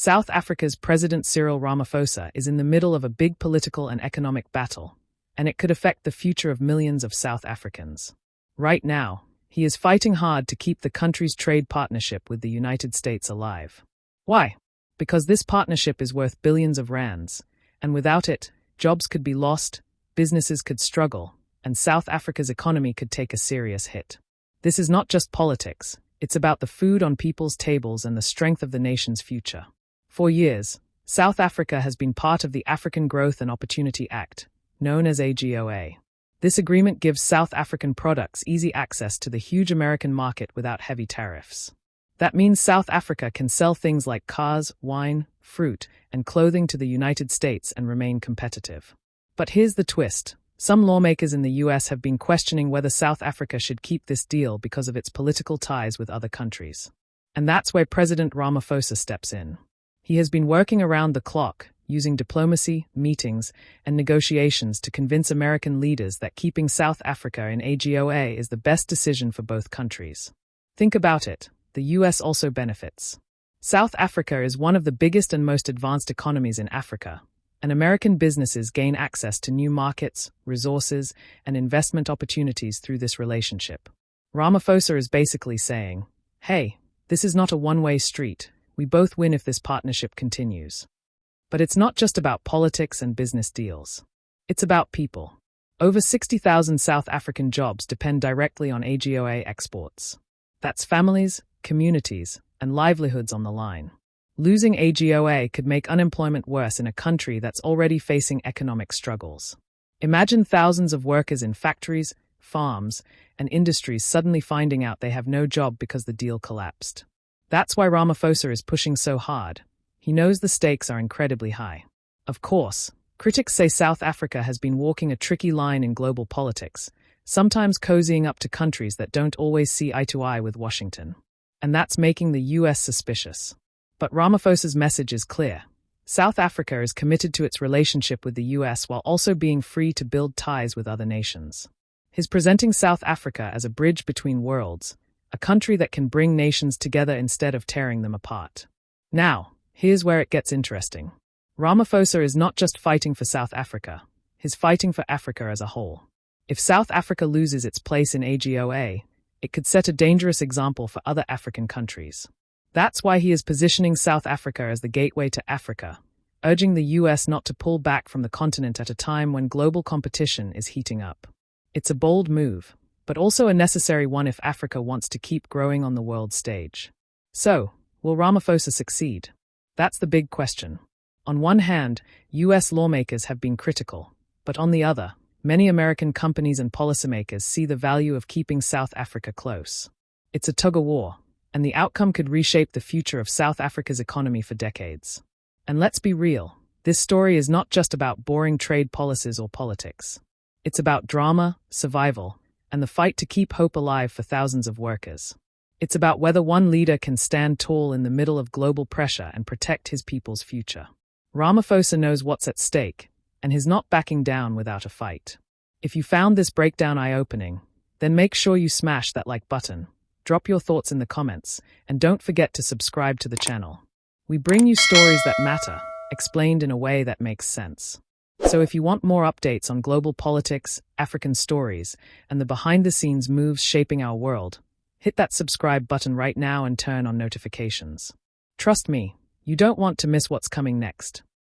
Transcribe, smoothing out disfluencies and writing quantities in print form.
South Africa's President Cyril Ramaphosa is in the middle of a big political and economic battle, and it could affect the future of millions of South Africans. Right now, he is fighting hard to keep the country's trade partnership with the United States alive. Why? Because this partnership is worth billions of rands, and without it, jobs could be lost, businesses could struggle, and South Africa's economy could take a serious hit. This is not just politics, it's about the food on people's tables and the strength of the nation's future. For years, South Africa has been part of the African Growth and Opportunity Act, known as AGOA. This agreement gives South African products easy access to the huge American market without heavy tariffs. That means South Africa can sell things like cars, wine, fruit, and clothing to the United States and remain competitive. But here's the twist. Some lawmakers in the US have been questioning whether South Africa should keep this deal because of its political ties with other countries. And that's where President Ramaphosa steps in. He has been working around the clock, using diplomacy, meetings, and negotiations to convince American leaders that keeping South Africa in AGOA is the best decision for both countries. Think about it, the US also benefits. South Africa is one of the biggest and most advanced economies in Africa, and American businesses gain access to new markets, resources, and investment opportunities through this relationship. Ramaphosa is basically saying, hey, this is not a one-way street. We both win if this partnership continues. But it's not just about politics and business deals. It's about people. Over 60,000 South African jobs depend directly on AGOA exports. That's families, communities, and livelihoods on the line. Losing AGOA could make unemployment worse in a country that's already facing economic struggles. Imagine thousands of workers in factories, farms, and industries suddenly finding out they have no job because the deal collapsed. That's why Ramaphosa is pushing so hard. He knows the stakes are incredibly high. Of course, critics say South Africa has been walking a tricky line in global politics, sometimes cozying up to countries that don't always see eye to eye with Washington. And that's making the US suspicious. But Ramaphosa's message is clear. South Africa is committed to its relationship with the US while also being free to build ties with other nations. He's presenting South Africa as a bridge between worlds, a country that can bring nations together instead of tearing them apart. Now, here's where it gets interesting. Ramaphosa is not just fighting for South Africa, he's fighting for Africa as a whole. If South Africa loses its place in AGOA, it could set a dangerous example for other African countries. That's why he is positioning South Africa as the gateway to Africa, urging the US not to pull back from the continent at a time when global competition is heating up. It's a bold move, but also a necessary one if Africa wants to keep growing on the world stage. So, will Ramaphosa succeed? That's the big question. On one hand, US lawmakers have been critical, but on the other, many American companies and policymakers see the value of keeping South Africa close. It's a tug-of-war, and the outcome could reshape the future of South Africa's economy for decades. And let's be real, this story is not just about boring trade policies or politics. It's about drama, survival, and the fight to keep hope alive for thousands of workers. It's about whether one leader can stand tall in the middle of global pressure and protect his people's future. Ramaphosa knows what's at stake, and he's not backing down without a fight. If you found this breakdown eye-opening, then make sure you smash that like button, drop your thoughts in the comments, and don't forget to subscribe to the channel. We bring you stories that matter, explained in a way that makes sense. So if you want more updates on global politics, African stories, and the behind-the-scenes moves shaping our world, hit that subscribe button right now and turn on notifications. Trust me, you don't want to miss what's coming next.